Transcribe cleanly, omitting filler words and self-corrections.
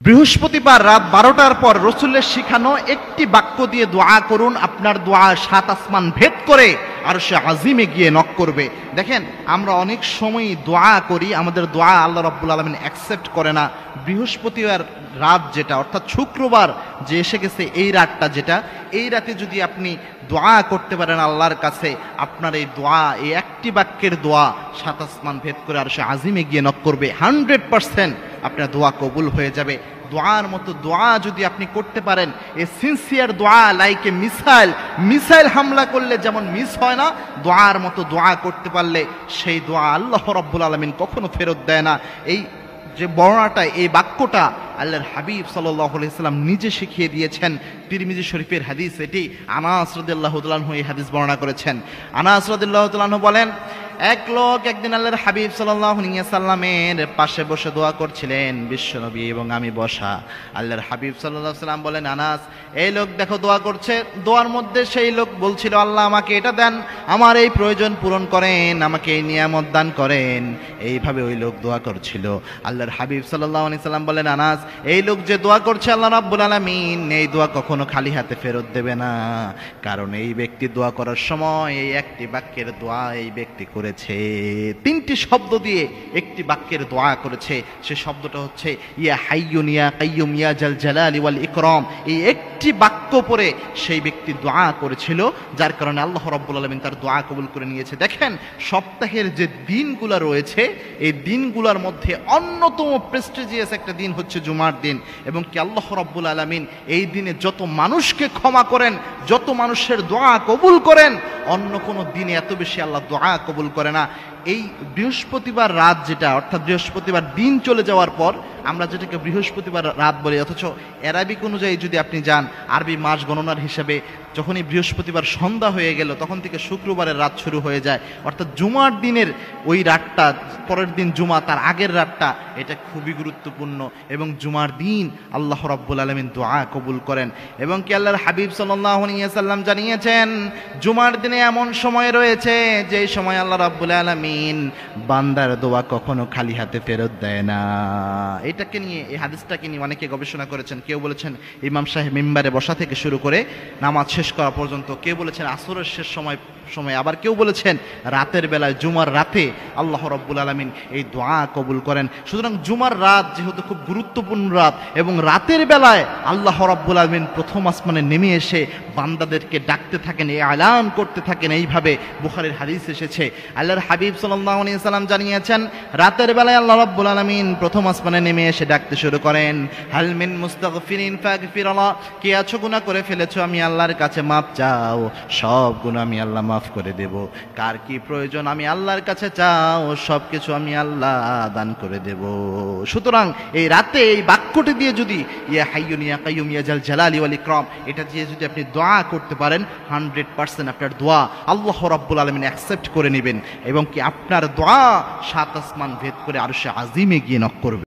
বৃহস্পতিবার রাত 12টার পর রসুলের শিখানো একটি বাক্য দিয়ে দোয়া করুন, আপনার দোয়া 7 আসমান ভেদ করে আরশে আজিমে গিয়ে নক করবে। দেখেন, আমরা অনেক সময় দোয়া করি, আমাদের দোয়া আল্লাহ রাব্বুল আলামিন অ্যাকসেপ্ট করে না। বৃহস্পতিবার রাত যেটা, অর্থাৎ শুক্রবার যে এসে গেছে, এই রাতটা যেটা, এই রাতে যদি আপনি দোয়া করতে পারেন আল্লাহর কাছে, আপনার এই দোয়া, এই একটি বাক্যের দোয়া 7 আসমান ভেদ করে আরশে আজিমে গিয়ে নক করবে। 100% আপনার দোয়া কবুল হয়ে যাবে। দোয়ার মতো দোয়া যদি আপনি করতে পারেন, এই সিনসিয়ার দোয়া, লাইক এ মিসাইল হামলা করলে যেমন মিস হয় না, দোয়ার মতো দোয়া করতে পারলে সেই দোয়া আল্লাহ রাব্বুল আলামিন কখনো ফেরত দেয় না। এই যে বর্ণনাটা, এই বাক্যটা আল্লাহর হাবিব সাল্লাল্লাহু আলাইহি সাল্লাম নিজে শিখিয়ে দিয়েছেন। তিরমিজি শরীফের হাদিস এটি। আনাস রাদিয়াল্লাহু তাআলা আনহু এই হাদিস বর্ণনা করেছেন। আনাস রাদিয়াল্লাহু তাআলা আনহু বলেন, এক লোক একদিন আল্লাহর হাবিব সাল্লাল্লাহু আলাইহি সাল্লামের পাশে বসে দোয়া করছিলেন, বিশ্বনবী এবং আমি বসা। আল্লাহর হাবিব সাল্লাল্লাহু আলাইহি সাল্লাম বলেন, আনাস, এই লোক দেখো দোয়া করছে। দোয়ার মধ্যে সেই লোক বলছিল, আল্লাহ আমাকে এটা দেন, আমার এই প্রয়োজন পূরণ করেন, আমাকে এই নিয়ামত দান করেন। এইভাবে ওই লোক দোয়া করছিল। আল্লাহর হাবিব সাল্লাল্লাহু আলাইহি সাল্লাম বলেন, আনাস, এই লোক যে দোয়া করছে, আল্লাহ রাব্বুল আলামিন এই দোয়া কখনো খালি হাতে ফেরত দেবে না, কারণ এই ব্যক্তি দোয়া করার সময় এই একটি বাক্যের দোয়া এই ব্যক্তি করেছে। 3টি শব্দ দিয়ে একটি বাক্যের দোয়া করেছে। সে শব্দটা হচ্ছে ইয়া হাইয়ুন ইয়া কাইয়ুম ইয়া জাল জালালি ওয়াল ইকরাম। এই একটি বাক্য পরে সেই ব্যক্তি দোয়া করেছিল, যার কারণে আল্লাহ রাব্বুল আলামিন তার দোয়া কবুল করে নিয়েছে। দেখেন, সপ্তাহের যে দিনগুলো রয়েছে, এই দিনগুলোর মধ্যে অন্যতম প্রেস্টিজিয়াস একটা দিন হচ্ছে জুমার দিন। এবং কি আল্লাহ রাব্বুল আলামিন এই দিনে যত মানুষকে ক্ষমা করেন, যত মানুষের দোয়া কবুল করেন, অন্য কোনো দিনে এত বেশি আল্লাহ দোয়া কবুল করে না। এই বৃহস্পতিবার রাত যেটা, অর্থাৎ বৃহস্পতিবার দিন চলে যাওয়ার পর আমরা যেটাকে বৃহস্পতিবার রাত বলি, অথচ অ্যারাবিক অনুযায়ী যদি আপনি যান, আরবি মাস গণনার হিসাবে যখনই বৃহস্পতিবার সন্ধ্যা হয়ে গেল, তখন থেকে শুক্রবারের রাত শুরু হয়ে যায়। অর্থাৎ জুমার দিনের ওই রাতটা, পরের দিন জুমা, তার আগের রাতটা, এটা খুবই গুরুত্বপূর্ণ। এবং জুমার দিন আল্লাহ রাব্বুল আলামিন দোয়া কবুল করেন। এবং কি আল্লাহর হাবিব সাল্লাল্লাহু আলাইহি সাল্লাম জানিয়েছেন, জুমার দিনে এমন সময় রয়েছে যে সময় আল্লাহ রাব্বুল আলামিন বান্দার দোয়া কখনো খালি হাতে ফেরত দেয় না। এটাকে নিয়ে, এই হাদিসটাকে নিয়ে অনেকে গবেষণা করেছেন। কেউ বলেছেন ইমাম সাহেব মিম্বারে বসা থেকে শুরু করে নামাজ শেষ করা পর্যন্ত, কেউ বলেছেন আসরের শেষ সময়, আবার কেউ বলেছেন রাতের বেলায়, জুমার রাতে আল্লাহ রাব্বুল আলামিন এই দোয়া কবুল করেন। সুতরাং জুমার রাত যেহেতু খুব গুরুত্বপূর্ণ রাত, এবং রাতের বেলায় আল্লাহ রাব্বুল আলামিন প্রথম আসমানে নেমে এসে বান্দাদেরকে ডাকতে থাকেন, এই আলান করতে থাকেন। এইভাবে বুখারীর হাদিস এসেছে। আল্লাহর হাবিব সাল্লাল্লাহু আলাইহি সাল্লাম জানিয়েছেন, রাতের বেলায় আল্লাহ রাব্বুল আলামিন প্রথম আসমানে নেমে এসে ডাকতে শুরু করেন, হাল মিন মুস্তাগফিরিন ফাগফিরলা, কে আছো গুনাহ করে ফেলেছো, আমি আল্লাহর কাছে মাপ চাও, সব গুনাহ আমি আল্লাহ মাফ করে দেব। কার কি প্রয়োজন আমি আল্লাহর কাছে চাও, সবকিছু আমি আল্লাহ দান করে দেব। সুতরাং এই রাতে এই বাক্যটি দিয়ে যদি ইয়া হাইয়ুন ইয়া কাইয়ুম ইয়া জাল জালালি ওয়াল ইকরাম, এটা দিয়ে যদি আপনি দোয়া করতে পারেন, 100% আপনার দোয়া আল্লাহ রাব্বুল আলামিন অ্যাকসেপ্ট করে নেবেন। এবং কি আপনার দোয়া 7 আসমান ভেদ করে আরশে আজিমে গিয়ে নক করবে।